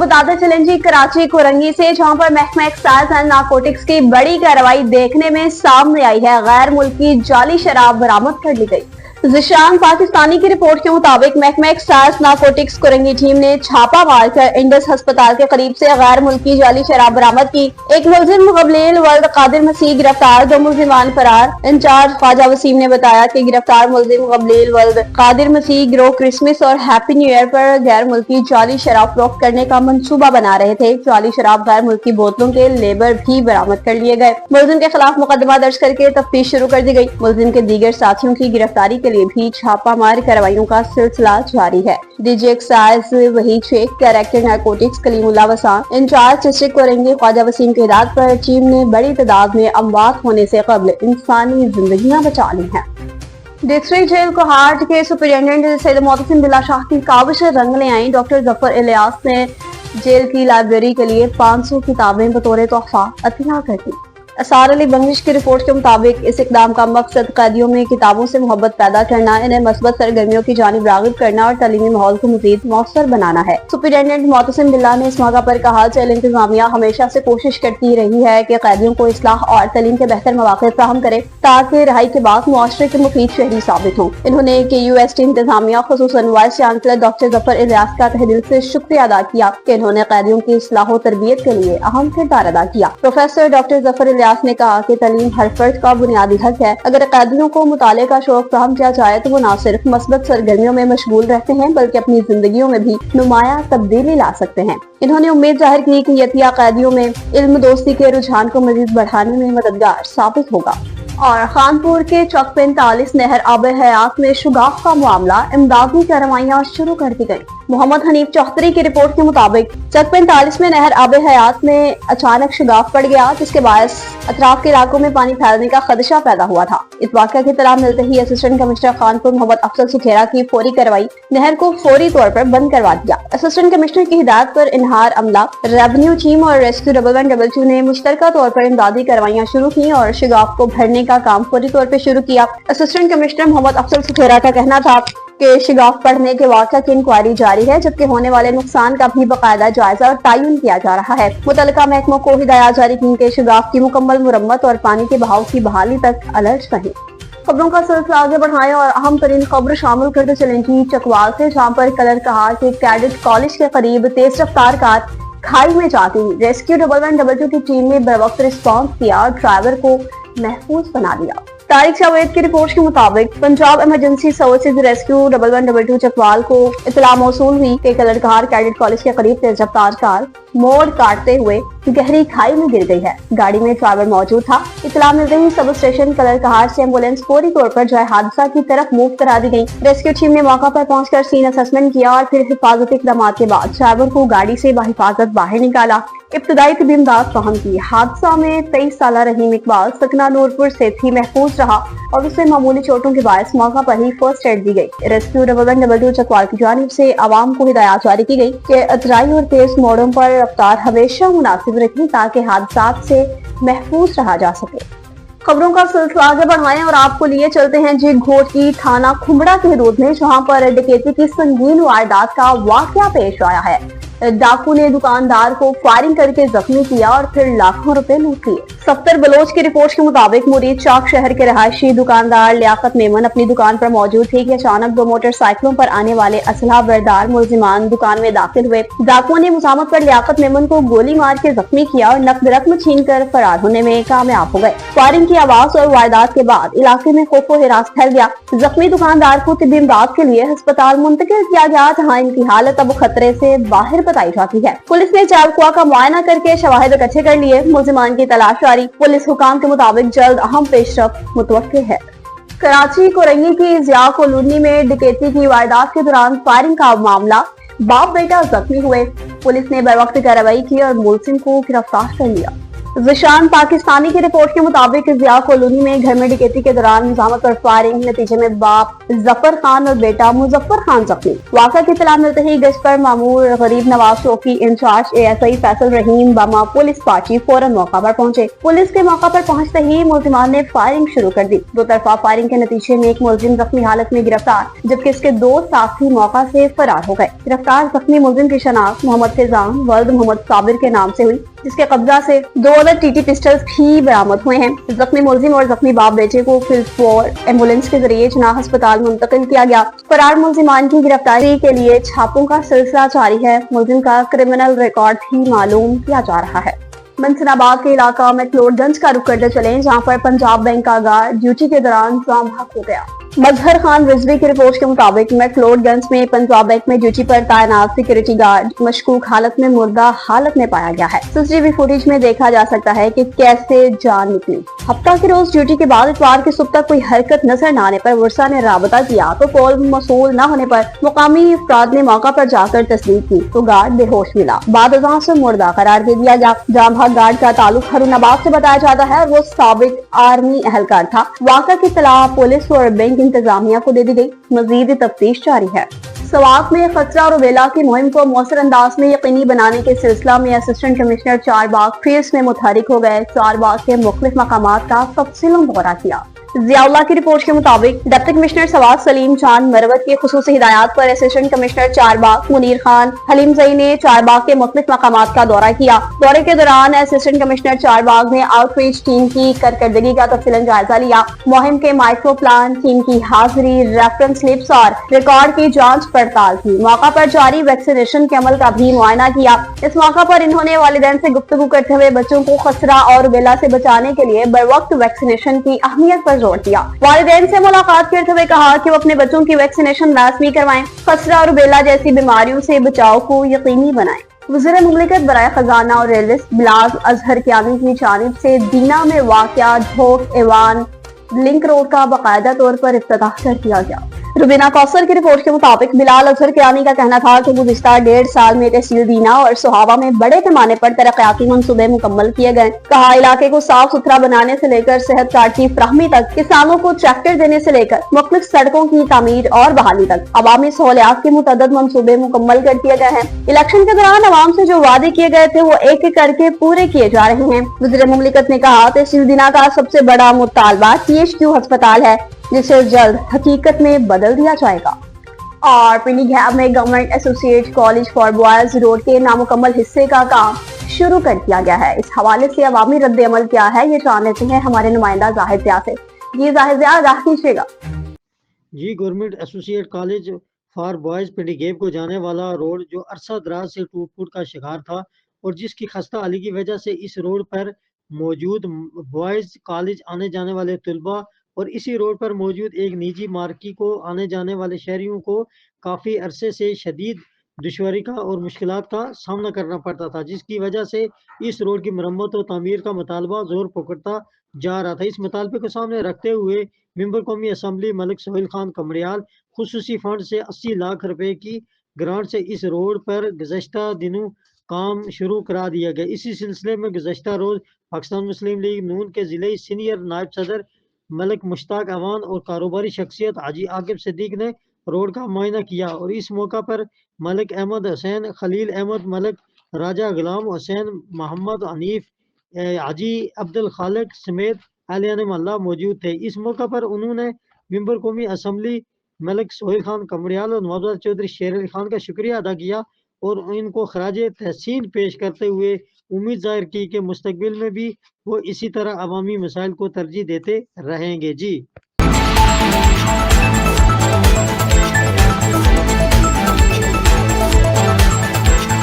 बताते चलें जी कराची कोरंगी से, जहां पर महकमा एक्साइज एंड नारकोटिक्स की बड़ी कार्रवाई देखने में सामने आई है। गैर मुल्की जाली शराब बरामद कर ली गई। ज़िशान पाकिस्तानी की रिपोर्ट के मुताबिक महकमा एक्साइज नारकोटिक्स कोरंगी टीम ने छापा मारकर इंडस अस्पताल के करीब से गैर मुल्की जाली शराब बरामद की। एक मुलजिम गबलील वल्द कादिर मसीह गिरफ्तार, 2 मुलजिमान फरार। इंचार्ज ख्वाजा वसीम ने बताया कि गिरफ्तार मुलजिम गबलील वल्द कादिर मसीह गिरोह क्रिसमस और हैप्पी न्यू ईयर पर गैर मुल्की जाली शराब फरोख्त करने का मंसूबा बना रहे थे। जाली शराब गैर मुल्की बोतलों के लेबर भी बरामद कर लिए गए। मुलजिम के खिलाफ मुकदमा दर्ज करके तफ्तीश शुरू कर दी गई। मुलजिम के दीगर साथियों की गिरफ्तारी के लिए भी छापामार कार्रवाइयों का सिलसिला जारी है। DG excise Waheed Sheikh, director narcotics Kalimullah Wasan, incharge district Korangi Khwaja Waseem की हिदायत पर टीम ने बड़ी तादाद में अमवात होने से कबल इंसानी जिंदगियां बचा ली हैं। डिस्ट्रिक्ट जेल कोहाट के सुपरिटेंडेंट सैयद मोहतसिम बिल्ला शाह की काबिश रंग ले आई। डॉक्टर जफर इलियास ने जेल की लाइब्रेरी के लिए 500 किताबें बतौर तोहफा अतिया कर दी। असार अली बंगश की रिपोर्ट के मुताबिक इस इकदाम का मकसद कैदियों में किताबों से मोहब्बत पैदा करना, इन्हें मस्बत सरगर्मियों की जानिब रागिब करना और तालीमी माहौल को मजीद मौसर बनाना है। सुपरिटेंडेंट मोहतसिम बिल्ला ने इस मौका पर कहा, जेल इंतजामिया हमेशा से कोशिश करती रही है कि कैदियों को इस्लाह और तालीम के बेहतर मौके फराहम करे ताकि रिहाई के बाद मुआशरे के मुफीद शहरी साबित हों। इन्होंने KUST इंतजामिया खुसूसन vice chancellor doctor Zafar Ilyas का तहे दिल से शुक्रिया अदा किया कि इन्होंने कैदियों की इस्लाह और तरबियत के लिए अहम किरदार अदा किया। प्रोफेसर डॉक्टर जफर इलियास ने कहा कि तालीम हर फर्द का बुनियादी हक है। अगर कैदियों को मुताले का शौक फराहम किया जाए तो वो न सिर्फ मस्बत सरगर्मियों में मशगूल रहते हैं बल्कि अपनी जिंदगियों में भी नुमाया तब्दीली ला सकते हैं। इन्होंने उम्मीद जाहिर की कि यतिया कैदियों में इल्म दोस्ती के रुझान को मजीद बढ़ाने में मददगार साबित होगा। और खानपुर के चौक 45 नहर आब हयात में शुगाफ का मामला, इमदादी कार्रवाइयां शुरू कर दी गई। मोहम्मद हनीफ चौधरी की रिपोर्ट के मुताबिक चौक 45 में नहर आब हयात में अचानक शुगाफ पड़ गया, जिसके बायस अतराफ के इलाकों में पानी फैलने का खदशा पैदा हुआ था। इस वाक़या की इत्तला मिलते ही असिस्टेंट कमिश्नर खानपुर मोहम्मद अफजल सुखेरा की फौरी कार्रवाई नहर को फौरी तौर पर बंद करवा दिया। असिस्टेंट कमिश्नर की हिदायत पर इनहार अमला, रेवेन्यू टीम और रेस्क्यू 1112 ने मुश्तरका तौर पर इमदादी कार्रवाइयां शुरू की और शुगाफ को भरने का काम फौरी तौर पर शुरू किया। असिस्टेंट कमिश्नर मोहम्मद अफजल सुखेरा का कहना था कि शिगाफ पड़ने के वाक़या की इंक्वायरी जारी है, जबकि होने वाले नुकसान का भी बाकायदा जायजा और तयन किया जा रहा है। मुतल्लिका महकमों को हिदायत जारी की कि शिगाफ की मुकम्मल मुरम्मत और पानी के बहाव की बहाली तक अलर्ट रहें। खबरों का सिलसिला आगे बढ़ाएं और अहम तरीन खबर शामिल करते चलें कि चकवाल से, जहाँ पर कलर कहा कि कैडेट कॉलेज के करीब तेज रफ्तार कार खाई में जाती। रेस्क्यू 1112 की टीम ने बरवक्त रिस्पॉन्स किया और ड्राइवर को महफूज बना दिया। तारिक जावेद की रिपोर्ट के मुताबिक Punjab emergency services rescue 1112 Chakwal को इतला मौसूल हुई कि कलरकार कैडेट कॉलेज के करीब तेज रफ्तार कार मोड़ काटते हुए गहरी खाई में गिर गई है। गाड़ी में ड्राइवर मौजूद था। इतला मिलते ही सब स्टेशन कलरकहार से एम्बुलेंस फौरी तौर पर जगह हादसा की तरफ मूव करा दी गई। रेस्क्यू टीम ने मौका पर पहुंचकर सीन असेसमेंट किया और फिर हिफाजती इक़दाम के बाद ड्राइवर को गाड़ी से बाहिफाजत बाहर निकाला। इब्तदाई तबी इमदाद फराहम की। हादसा में 23 साल रहीम इकबाल सकना नूरपुर से थी महफूज रहा और उसे मामूली चोटों के बायस मौका पर ही फर्स्ट एड दी गई। रेस्क्यू 1112 चकवाल की जानिब से आवाम को हिदायत जारी की गई कि अतराई और तेज मोड़ों पर रफ्तार हमेशा मुनासिब रखें ताकि हादसात से महफूज रहा जा सके। खबरों का सिलसिला आगे बढ़ाएं और आपको लिए चलते हैं जी घोट की थाना खुमड़ा के हदूद में, जहां पर डकैती की संगीन वारदात का वाकया पेश आया है। डाकू ने दुकानदार को फायरिंग करके जख्मी किया और फिर लाखों रुपए लूट लिए। सफ्तर बलोच की रिपोर्ट के मुताबिक मुरीद चाक शहर के रहायशी दुकानदार लियाकत मेमन अपनी दुकान पर मौजूद थी कि अचानक 2 मोटरसाइकिलों पर आने वाले असलहा बरदार मुलजिमान दुकान में दाखिल हुए। डाकुओं ने मुजामत पर लियाकत मेमन को गोली मार के जख्मी किया और नकद रकम छीन कर फरार होने में कामयाब हो गए। फायरिंग की आवाज और वारदात के बाद इलाके में खौफो हिरास फैल गया। जख्मी दुकानदार को तिब्बी इमदाद के लिए अस्पताल मुंतकिल किया गया, जहाँ इनकी हालत अब खतरे से बाहर बताई जाती है। पुलिस ने चालकुआ का मुआयना करके शवाहिद इकट्ठे कर लिए। मुलजिमान की तलाश जारी। पुलिस हुकाम के मुताबिक जल्द अहम पेशरफ्त मुतवक्किल है। कराची कोरंगी की जिया कॉलोनी में डकैती की वारदात के दौरान फायरिंग का मामला, बाप बेटा जख्मी हुए। पुलिस ने बरवक्त कार्रवाई की और मुलजिम को गिरफ्तार कर लिया। ज़ीशान पाकिस्तानी की रिपोर्ट के मुताबिक ज़िया कॉलोनी में घर में डकैती के दौरान निजामत पर फायरिंग, नतीजे में बाप जफर खान और बेटा मुजफ्फर खान जख्मी। वाक़ा की इत्तला मिलते ही गश्त पर मामूर गरीब नवाज चौकी इंचार्ज ASI फैसल रहीम बमा पुलिस पार्टी फौरन मौका पर पहुंचे। पुलिस के मौका पर पहुंचते ही मुलजिमान ने फायरिंग शुरू कर दी। दो तरफा फायरिंग के नतीजे में एक मुलजिम जख्मी हालत में गिरफ्तार, जबकि इसके 2 साथी मौका से फरार हो गए। गिरफ्तार जख्मी मुलजिम की शनाख्त मोहम्मद फैजान वल्द मोहम्मद साबिर के नाम से हुई, जिसके कब्जा से 2 अदद TT पिस्टल्स भी बरामद हुए हैं। जख्मी मुलजिम और जख्मी बाप बेटे को फिल एम्बुलेंस के जरिए जना अस्पताल मुंतकिल किया गया। फरार मुलजिमान की गिरफ्तारी के लिए छापों का सिलसिला जारी है। मुलजिम का क्रिमिनल रिकॉर्ड भी मालूम किया जा रहा है। मंसनाबाद के इलाका मैक्लोडगंज का रुख करते चले, जहाँ पर पंजाब बैंक का गार्ड ड्यूटी के दौरान जाम भाग हो गया। मजहर खान रिजवी की रिपोर्ट के मुताबिक मैक्लोडगंज में पंजाब बैंक में ड्यूटी पर तैनात सिक्योरिटी गार्ड मशकूक हालत में मुर्दा हालत में पाया गया है। CCTV फुटेज में देखा जा सकता है कि कैसे जान निकली। हफ्ता के रोज ड्यूटी के बाद इतवार की सुबह तक कोई हरकत नजर न आने पर वर्षा ने राबता किया तो कॉल मसूल न होने पर मुकामी अफराद ने मौका पर जाकर तस्दीक की तो गार्ड बेहोश मिला। बाद अज़ां से मुर्दा करार दे दिया गया। जाम भाग गार्ड का ताल्लुक हरुनाबाद से बताया जाता है और वो साबिक आर्मी एहलकार था। वाक़ा की इत्तला पुलिस और बैंक इंतजामिया को दे दी गई। मजीद तफ्तीश जारी है। सवात में खसरा और रुबेला की मुहिम को मौसर अंदाज में यकीनी बनाने के सिलसिला में असिस्टेंट कमिश्नर चारबाग फील्ड में मुतहरिक हो गए। चारबाग के मुख्तलिफ मकामात का तफसीलन दौरा किया। जियाउल्लाह की रिपोर्ट के मुताबिक डिप्टी कमिश्नर सवात सलीम चांद मरवत के खुसूसी हिदायत पर असिस्टेंट कमिश्नर चारबाग मुनीर खान हलीम जई ने चारबाग के मुख्तलिफ मकामात का दौरा किया। दौरे के दौरान असिस्टेंट कमिश्नर चारबाग ने आउटरीच टीम की कारकर्दगी का तफसीलन जायजा लिया। मुहिम के माइक्रो प्लान, टीम की हाजिरी, रेफरेंस स्लिप्स और रिकॉर्ड की जांच पड़ताल की। मौका पर जारी वैक्सीनेशन के अमल का भी मुआयना किया। इस मौका पर इन्होंने वालिदैन से गुफ्तगू करते हुए बच्चों को खसरा और रुबेला से बचाने के लिए बर वक्त वैक्सीनेशन की अहमियत पर जोर दिया। वालिदैन से मुलाकात करते हुए कहा कि वो अपने बच्चों की वैक्सीनेशन लाजमी करवाएं, खसरा और रुबेला जैसी बीमारियों से बचाव को यकीनी बनाएं। वज़ीर मुमलिकत बराए खजाना और रेलवे बिलाल अजहर कियानी की जानिब से दीना में वाक़या ढोक एवान लिंक रोड का बाकायदा तौर पर इफ्तिताह कर दिया गया। रुबीना कौसर की रिपोर्ट के मुताबिक बिलाल अजहर कियानी का कहना था कि गुज़िश्ता 1.5 साल में तहसील दीना और सुहावा में बड़े पैमाने पर तरक्याती मंसूबे मुकम्मल किए गए। कहा इलाके को साफ सुथरा बनाने से लेकर सेहत कार्ड की फ्राहमी तक, किसानों को ट्रैक्टर देने से लेकर मुख्तलिफ सड़कों की तामीर और बहाली तक अवामी सहूलियात के मुतअद्दिद मंसूबे मुकम्मल कर दिए गए हैं। इलेक्शन के दौरान अवाम से जो वादे किए गए थे वो एक एक करके पूरे किए जा रहे हैं। वज़ीर मुमलिकत ने कहा तहसील दीना का सबसे बड़ा मुतालबा THQ अस्पताल है, जिसे जल्द हकीकत में बदल दिया जाएगा। और पिंडी घैब में government associate college for boys road के नामुकम्मल हिस्से का काम शुरू कर दिया गया है। इस हवाले से अवामी रद्द अमल क्या है ये जान लेते हैं हमारे नुमाइंदा जाहिद ज़िया से। जी जाहिद ज़िया, आगाह कीजिएगा। जी, government associate college for boys Pindi Gheb को जाने वाला रोड जो अरसा दराज से टूट फूट का शिकार था और जिसकी खस्ता हाली की वजह से इस रोड पर मौजूद बॉयज कॉलेज आने जाने वाले तलबा और इसी रोड पर मौजूद एक निजी मार्की को आने जाने वाले शहरियों को काफ़ी अरसे से शदीद दुश्वारी का और मुश्किलात का सामना करना पड़ता था, जिसकी वजह से इस रोड की मरम्मत और तामीर का मुतालबा जोर पकड़ता जा रहा था। इस मुतालबे को सामने रखते हुए मेंबर कौमी असम्बली मलिक सोहेल खान कमरियाल खुसूसी फंड से 80 लाख रुपए की ग्रांट से इस रोड पर गुज़श्ता दिनों काम शुरू करा दिया गया। इसी सिलसिले में गुज़श्ता रोज पाकिस्तान मुस्लिम लीग नून के ज़िले सीनियर नायब सदर मलिक मुश्ताक अवान और कारोबारी शख्सियत हाजी आकिब सिद्दीक ने रोड का मुआयना किया और इस मौका पर मलिक अहमद हुसैन, खलील अहमद मलिक, राजा गुलाम हुसैन, मोहम्मद हनीफ, हाजी अब्दुल खालिक समेत अहलियान मोहल्ला मौजूद थे। इस मौका पर उन्होंने मेंबर कौमी असम्बली मलिक सोहेल खान कमरियाल और नवाब चौधरी शेर अली खान का शुक्रिया अदा किया और इनको खराज तहसीन पेश करते हुए उम्मीद जाहिर की कि मुस्तकबिल में भी वो इसी तरह अवामी मसाइल को तरजीह देते रहेंगे। जी।